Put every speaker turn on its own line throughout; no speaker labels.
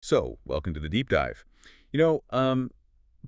So, welcome to the deep dive. You know, um,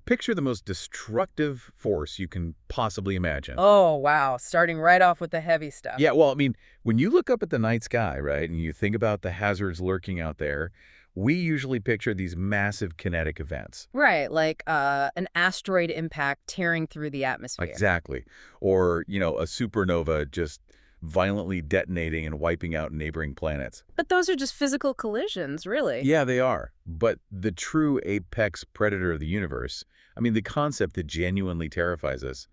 Picture the most destructive force you can possibly imagine.
Oh, wow. Starting right off with the heavy stuff.
Yeah, well, when you look up at the night sky, right, and you think about the hazards lurking out there, we usually picture these massive kinetic events.
Right, like an asteroid impact tearing through the atmosphere.
Exactly. Or, a supernova just violently detonating and wiping out neighboring planets.
But those are just physical collisions, really.
Yeah, they are. But the true apex predator of the universe, the concept that genuinely terrifies us,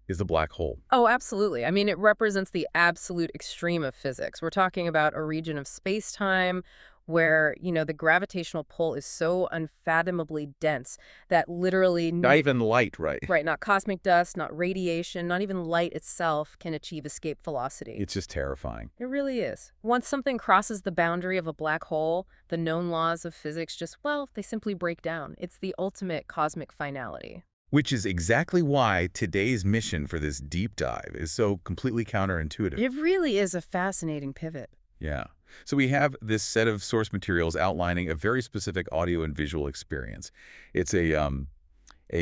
is the black hole.
Oh, absolutely. I mean, it represents the absolute extreme of physics. We're talking about a region of space-time where, the gravitational pull is so unfathomably dense that literally,
Not even light, right?
right, not cosmic dust, not radiation, not even light itself can achieve escape velocity.
It's just terrifying.
It really is. Once something crosses the boundary of a black hole, the known laws of physics just, well, they simply break down. It's the ultimate cosmic finality.
Which is exactly why today's mission for this deep dive is so completely counterintuitive.
It really is a fascinating pivot.
Yeah. So we have this set of source materials outlining a very specific audio and visual experience. It's a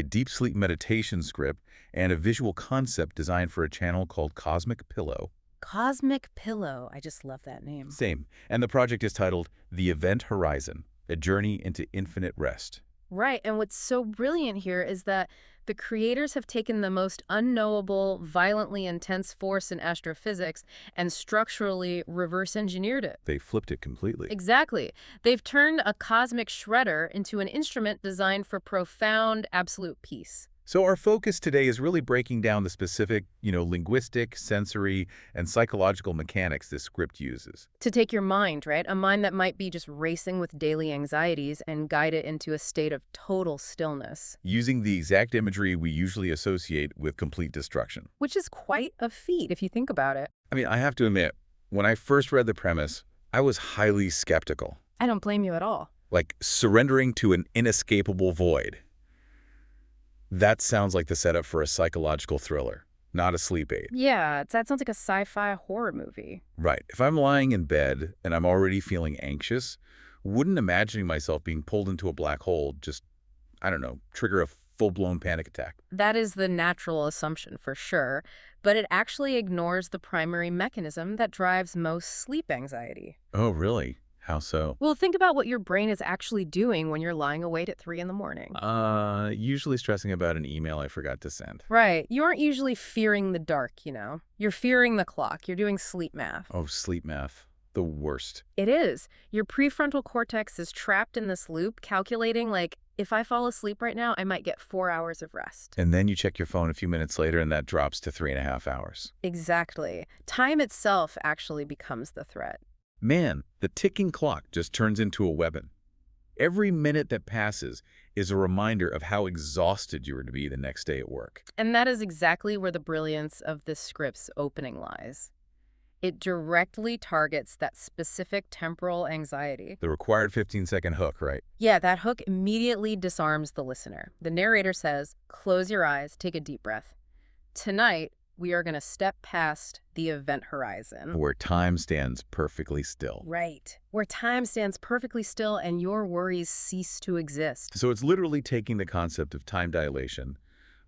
deep sleep meditation script and a visual concept designed for a channel called Cosmic Pillow.
Cosmic Pillow. I just love that name.
Same. And the project is titled The Event Horizon, A Journey into Infinite Rest.
Right. And what's so brilliant here is that the creators have taken the most unknowable, violently intense force in astrophysics and structurally reverse engineered it.
They flipped it completely.
Exactly. They've turned a cosmic shredder into an instrument designed for profound, absolute peace.
So our focus today is really breaking down the specific, linguistic, sensory, and psychological mechanics this script uses.
To take your mind, right? A mind that might be just racing with daily anxieties and guide it into a state of total stillness,
Using the exact imagery we usually associate with complete destruction.
which is quite a feat if you think about it.
I have to admit, when I first read the premise, I was highly skeptical.
I don't blame you at all.
Like surrendering to an inescapable void. That sounds like the setup for a psychological thriller, not a sleep aid.
Yeah, that sounds like a sci-fi horror movie.
Right. If I'm lying in bed and I'm already feeling anxious, wouldn't imagining myself being pulled into a black hole just, I don't know, trigger a full-blown panic attack.
That is the natural assumption for sure, but it actually ignores the primary mechanism that drives most sleep anxiety.
Oh, really? How so?
Well, think about what your brain is actually doing when you're lying awake at 3 in the morning.
Usually stressing about an email I forgot to send.
Right. You aren't usually fearing the dark. You're fearing the clock. You're doing sleep math.
Oh, sleep math. The worst.
It is. Your prefrontal cortex is trapped in this loop, calculating, like, if I fall asleep right now, I might get 4 hours of rest.
And then you check your phone a few minutes later and that drops to 3.5 hours.
Exactly. Time itself actually becomes the threat.
Man, the ticking clock just turns into a weapon. Every minute that passes is a reminder of how exhausted you are to be the next day at work.
And that is exactly where the brilliance of this script's opening lies. It directly targets that specific temporal anxiety.
The required 15-second hook, right?
Yeah, that hook immediately disarms the listener. The narrator says, close your eyes, take a deep breath. Tonight, we are going to step past the event horizon.
Where time stands perfectly still.
Right. Where time stands perfectly still and your worries cease to exist.
So it's literally taking the concept of time dilation,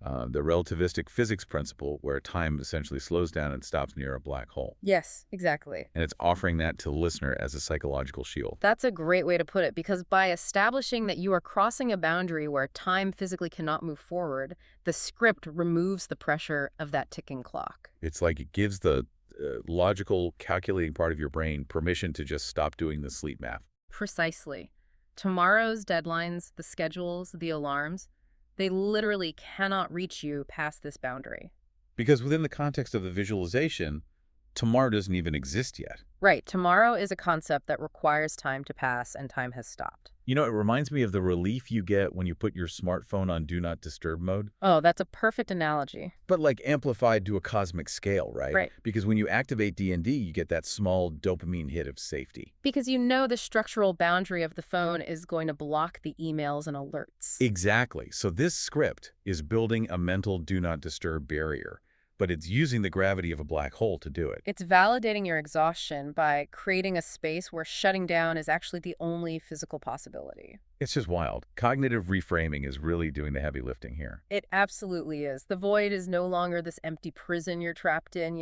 the relativistic physics principle where time essentially slows down and stops near a black hole.
Yes, exactly.
And it's offering that to the listener as a psychological shield.
That's a great way to put it, because by establishing that you are crossing a boundary where time physically cannot move forward, the script removes the pressure of that ticking clock.
It's like it gives the logical, calculating part of your brain permission to just stop doing the sleep math.
Precisely. Tomorrow's deadlines, the schedules, the alarms, they literally cannot reach you past this boundary.
Because within the context of the visualization, tomorrow doesn't even exist yet.
Right, tomorrow is a concept that requires time to pass and time has stopped.
It reminds me of the relief you get when you put your smartphone on Do Not Disturb mode.
Oh, that's a perfect analogy.
But like amplified to a cosmic scale, right?
Right.
Because when you activate D&D, you get that small dopamine hit of safety.
Because the structural boundary of the phone is going to block the emails and alerts.
Exactly. So this script is building a mental Do Not Disturb barrier, but it's using the gravity of a black hole to do it.
It's validating your exhaustion by creating a space where shutting down is actually the only physical possibility.
It's just wild. Cognitive reframing is really doing the heavy lifting here.
It absolutely is. The void is no longer this empty prison you're trapped in,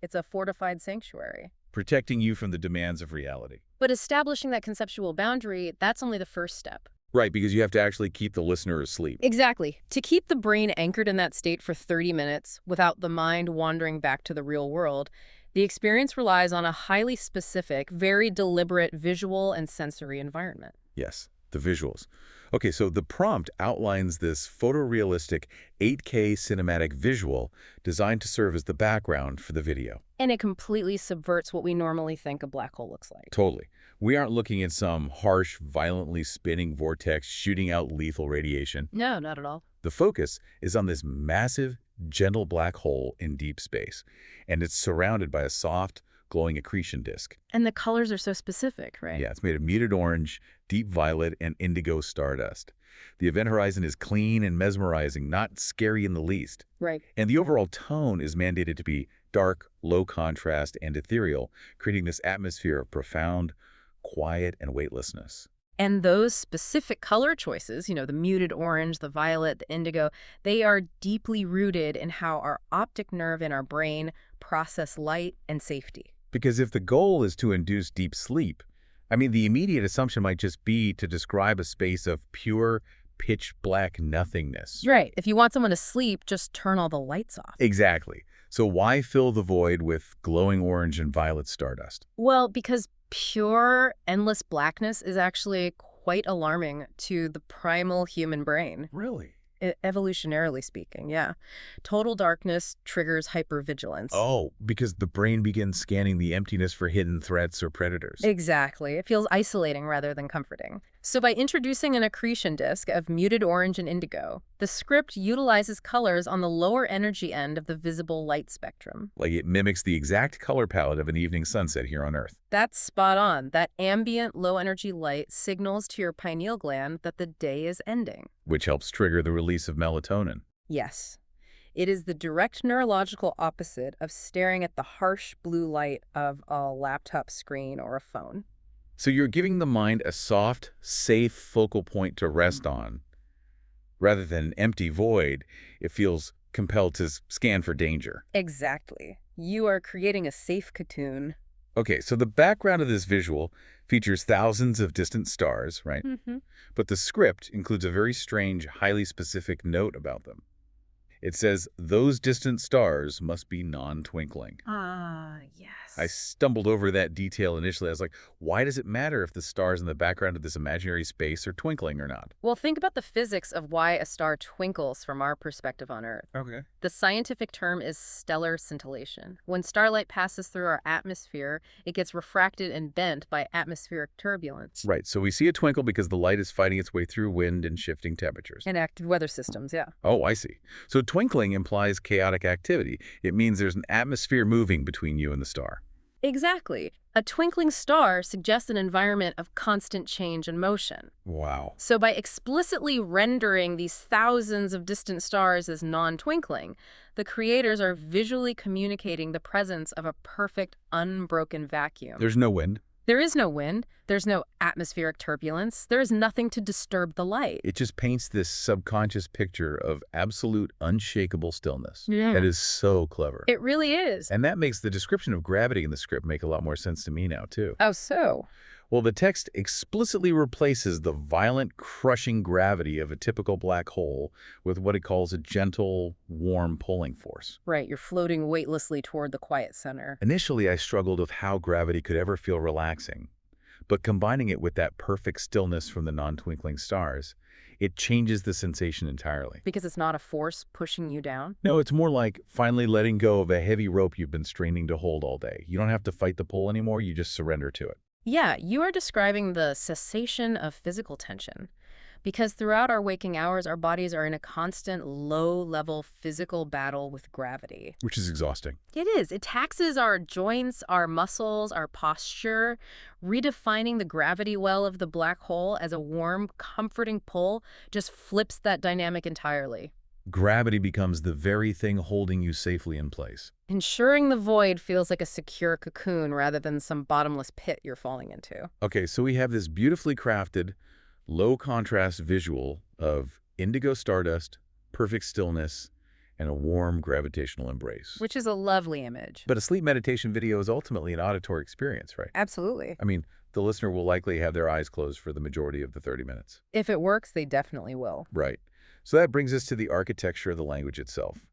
It's a fortified sanctuary.
Protecting you from the demands of reality.
But establishing that conceptual boundary, that's only the first step.
Right, because you have to actually keep the listener asleep.
Exactly. To keep the brain anchored in that state for 30 minutes without the mind wandering back to the real world, the experience relies on a highly specific, very deliberate visual and sensory environment.
Yes, the visuals. Okay, so the prompt outlines this photorealistic 8K cinematic visual designed to serve as the background for the video.
And it completely subverts what we normally think a black hole looks like.
Totally. We aren't looking at some harsh, violently spinning vortex shooting out lethal radiation.
No, not at all.
The focus is on this massive, gentle black hole in deep space, and it's surrounded by a soft, glowing accretion disk.
And the colors are so specific, right?
Yeah, it's made of muted orange, deep violet, and indigo stardust. The event horizon is clean and mesmerizing, not scary in the least.
Right.
And the overall tone is mandated to be dark, low contrast, and ethereal, creating this atmosphere of profound, quiet, and weightlessness.
And those specific color choices, the muted orange, the violet, the indigo, they are deeply rooted in how our optic nerve in our brain process light and safety.
Because if the goal is to induce deep sleep, the immediate assumption might just be to describe a space of pure, pitch black nothingness.
Right. If you want someone to sleep, just turn all the lights off.
Exactly. So why fill the void with glowing orange and violet stardust?
Well, because pure, endless blackness is actually quite alarming to the primal human brain.
Really?
Evolutionarily speaking, yeah. Total darkness triggers hypervigilance.
Oh, because the brain begins scanning the emptiness for hidden threats or predators.
Exactly. It feels isolating rather than comforting. So by introducing an accretion disk of muted orange and indigo, the script utilizes colors on the lower energy end of the visible light spectrum.
Like it mimics the exact color palette of an evening sunset here on Earth.
That's spot on. That ambient, low-energy light signals to your pineal gland that the day is ending.
Which helps trigger the release of melatonin.
Yes. It is the direct neurological opposite of staring at the harsh blue light of a laptop screen or a phone.
So you're giving the mind a soft, safe focal point to rest on. Rather than an empty void, it feels compelled to scan for danger.
Exactly. You are creating a safe cocoon.
Okay, so the background of this visual features thousands of distant stars, right?
Mm-hmm.
But the script includes a very strange, highly specific note about them. It says, those distant stars must be non-twinkling.
Yes.
I stumbled over that detail initially. I was like, why does it matter if the stars in the background of this imaginary space are twinkling or not?
Well, think about the physics of why a star twinkles from our perspective on Earth.
Okay.
The scientific term is stellar scintillation. When starlight passes through our atmosphere, it gets refracted and bent by atmospheric turbulence.
Right, so we see a twinkle because the light is fighting its way through wind and shifting temperatures.
And active weather systems, yeah.
Oh, I see. So twinkling implies chaotic activity. It means there's an atmosphere moving between you and the star.
Exactly. A twinkling star suggests an environment of constant change and motion.
Wow.
So by explicitly rendering these thousands of distant stars as non-twinkling, the creators are visually communicating the presence of a perfect, unbroken vacuum.
There's no wind.
There is no wind. There's no atmospheric turbulence. There is nothing to disturb the light.
It just paints this subconscious picture of absolute, unshakable stillness.
Yeah.
That is so clever.
It really is.
And that makes the description of gravity in the script make a lot more sense to me now, too.
Oh, so?
Well, the text explicitly replaces the violent, crushing gravity of a typical black hole with what it calls a gentle, warm pulling force.
Right, you're floating weightlessly toward the quiet center.
Initially, I struggled with how gravity could ever feel relaxing. But combining it with that perfect stillness from the non-twinkling stars, it changes the sensation entirely.
Because it's not a force pushing you down?
No, it's more like finally letting go of a heavy rope you've been straining to hold all day. You don't have to fight the pull anymore, you just surrender to it.
Yeah, you are describing the cessation of physical tension. Because throughout our waking hours, our bodies are in a constant low-level physical battle with gravity.
Which is exhausting.
It is. It taxes our joints, our muscles, our posture. Redefining the gravity well of the black hole as a warm, comforting pull just flips that dynamic entirely.
Gravity becomes the very thing holding you safely in place.
Ensuring the void feels like a secure cocoon rather than some bottomless pit you're falling into.
Okay, so we have this beautifully crafted, low-contrast visual of indigo stardust, perfect stillness, and a warm gravitational embrace.
Which is a lovely image.
But a sleep meditation video is ultimately an auditory experience, right?
Absolutely.
I mean, the listener will likely have their eyes closed for the majority of the 30 minutes.
If it works, they definitely will.
Right. So that brings us to the architecture of the language itself.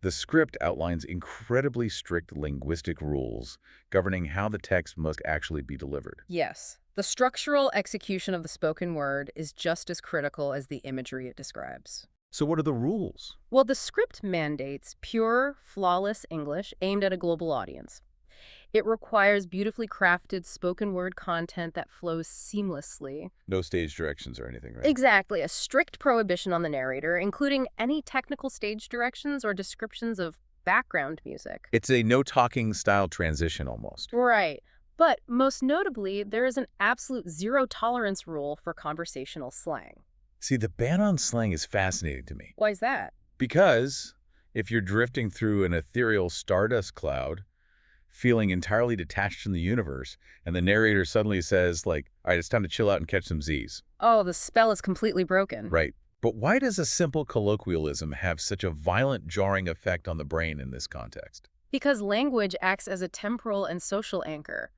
The script outlines incredibly strict linguistic rules governing how the text must actually be delivered.
Yes. The structural execution of the spoken word is just as critical as the imagery it describes.
So what are the rules?
Well, the script mandates pure, flawless English aimed at a global audience. It requires beautifully crafted spoken word content that flows seamlessly.
No stage directions or anything, right?
Exactly, a strict prohibition on the narrator, including any technical stage directions or descriptions of background music.
It's a no-talking style transition almost.
Right. But most notably, there is an absolute zero-tolerance rule for conversational slang.
See, the ban on slang is fascinating to me.
Why is that?
Because if you're drifting through an ethereal stardust cloud, feeling entirely detached from the universe, and the narrator suddenly says, like, all right, it's time to chill out and catch some Z's.
Oh, the spell is completely broken.
Right. But why does a simple colloquialism have such a violent, jarring effect on the brain in this context?
Because language acts as a temporal and social anchor.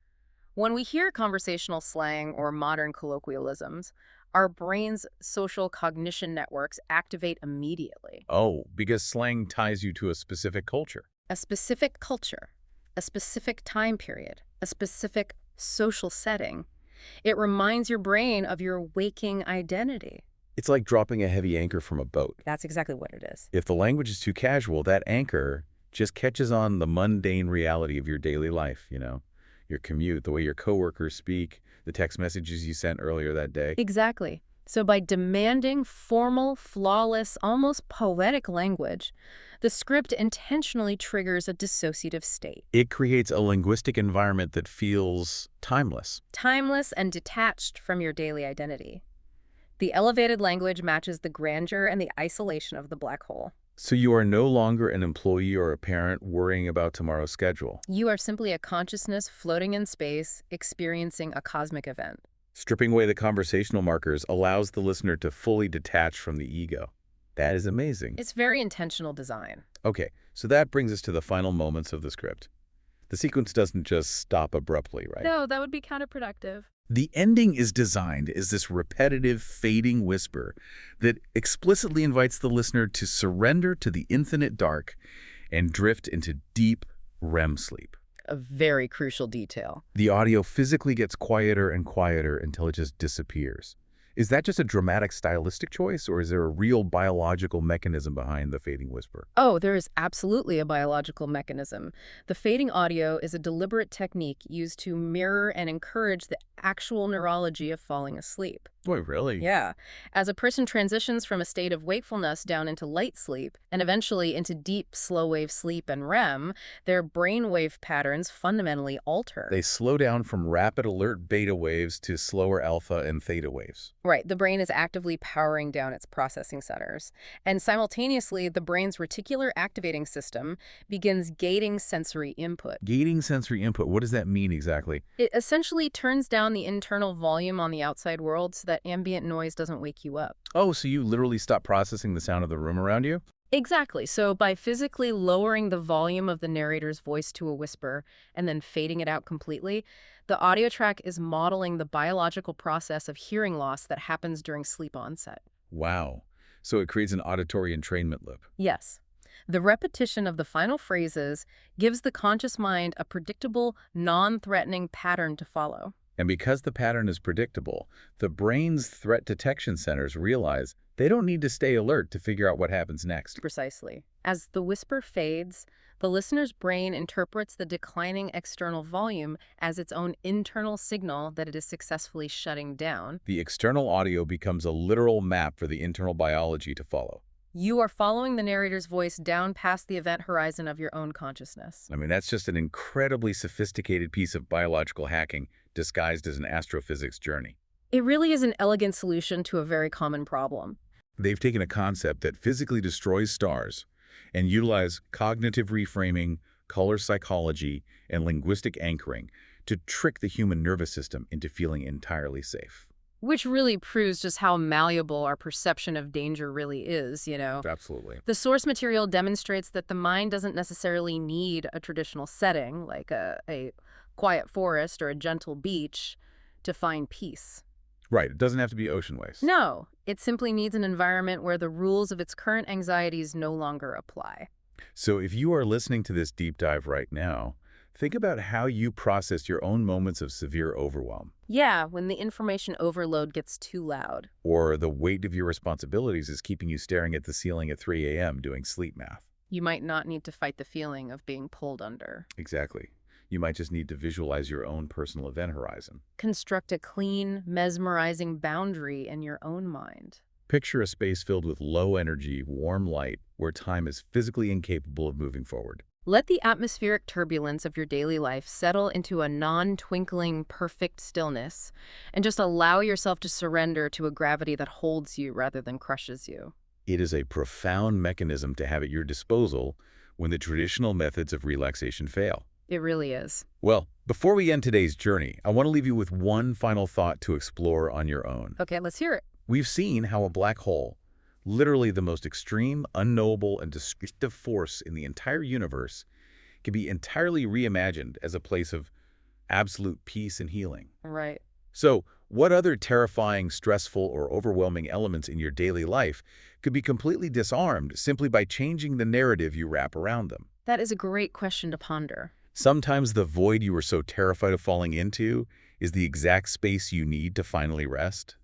When we hear conversational slang or modern colloquialisms, our brain's social cognition networks activate immediately.
Oh, because slang ties you to a specific culture.
A specific culture, a specific time period, a specific social setting. It reminds your brain of your waking identity.
It's like dropping a heavy anchor from a boat.
That's exactly what it is.
If the language is too casual, that anchor just catches on the mundane reality of your daily life, your commute, the way your coworkers speak, the text messages you sent earlier that day.
Exactly. So by demanding formal, flawless, almost poetic language, the script intentionally triggers a dissociative state.
It creates a linguistic environment that feels timeless.
Timeless and detached from your daily identity. The elevated language matches the grandeur and the isolation of the black hole.
So you are no longer an employee or a parent worrying about tomorrow's schedule.
You are simply a consciousness floating in space, experiencing a cosmic event.
Stripping away the conversational markers allows the listener to fully detach from the ego. That is amazing.
It's very intentional design.
Okay, so that brings us to the final moments of the script. The sequence doesn't just stop abruptly, right?
No, that would be counterproductive.
The ending is designed as this repetitive, fading whisper that explicitly invites the listener to surrender to the infinite dark and drift into deep REM sleep.
A very crucial detail.
The audio physically gets quieter and quieter until it just disappears. Is that just a dramatic stylistic choice, or is there a real biological mechanism behind the fading whisper?
Oh, there is absolutely a biological mechanism. The fading audio is a deliberate technique used to mirror and encourage the actual neurology of falling asleep.
Boy, really?
Yeah. As a person transitions from a state of wakefulness down into light sleep and eventually into deep, slow-wave sleep and REM, their brainwave patterns fundamentally alter.
They slow down from rapid alert beta waves to slower alpha and theta waves.
Right, the brain is actively powering down its processing centers. And simultaneously, the brain's reticular activating system begins gating sensory input.
Gating sensory input, what does that mean exactly?
It essentially turns down the internal volume on the outside world so that ambient noise doesn't wake you up.
Oh, so you literally stop processing the sound of the room around you?
Exactly. So by physically lowering the volume of the narrator's voice to a whisper and then fading it out completely, the audio track is modeling the biological process of hearing loss that happens during sleep onset.
Wow. So it creates an auditory entrainment loop.
Yes. The repetition of the final phrases gives the conscious mind a predictable, non-threatening pattern to follow.
And because the pattern is predictable, the brain's threat detection centers realize they don't need to stay alert to figure out what happens next.
Precisely. As the whisper fades, the listener's brain interprets the declining external volume as its own internal signal that it is successfully shutting down.
The external audio becomes a literal map for the internal biology to follow.
You are following the narrator's voice down past the event horizon of your own consciousness.
I mean, that's just an incredibly sophisticated piece of biological hacking disguised as an astrophysics journey.
It really is an elegant solution to a very common problem.
They've taken a concept that physically destroys stars and utilize cognitive reframing, color psychology, and linguistic anchoring to trick the human nervous system into feeling entirely safe.
Which really proves just how malleable our perception of danger really is.
Absolutely.
The source material demonstrates that the mind doesn't necessarily need a traditional setting, like a quiet forest or a gentle beach, to find peace.
Right, it doesn't have to be ocean waves.
No, it simply needs an environment where the rules of its current anxieties no longer apply.
So if you are listening to this deep dive right now, think about how you process your own moments of severe overwhelm,
Yeah, when the information overload gets too loud.
or the weight of your responsibilities is keeping you staring at the ceiling at 3 a.m. doing sleep math.
You might not need to fight the feeling of being pulled under.
Exactly. You might just need to visualize your own personal event horizon.
Construct a clean, mesmerizing boundary in your own mind.
Picture a space filled with low-energy, warm light where time is physically incapable of moving forward.
Let the atmospheric turbulence of your daily life settle into a non-twinkling, perfect stillness, and just allow yourself to surrender to a gravity that holds you rather than crushes you.
It is a profound mechanism to have at your disposal when the traditional methods of relaxation fail.
It really is.
Well, before we end today's journey, I want to leave you with one final thought to explore on your own.
Okay, let's hear it.
We've seen how a black hole, literally the most extreme, unknowable, and destructive force in the entire universe, can be entirely reimagined as a place of absolute peace and healing.
Right.
So, what other terrifying, stressful, or overwhelming elements in your daily life could be completely disarmed simply by changing the narrative you wrap around them?
That is a great question to ponder.
Sometimes the void you were so terrified of falling into is the exact space you need to finally rest.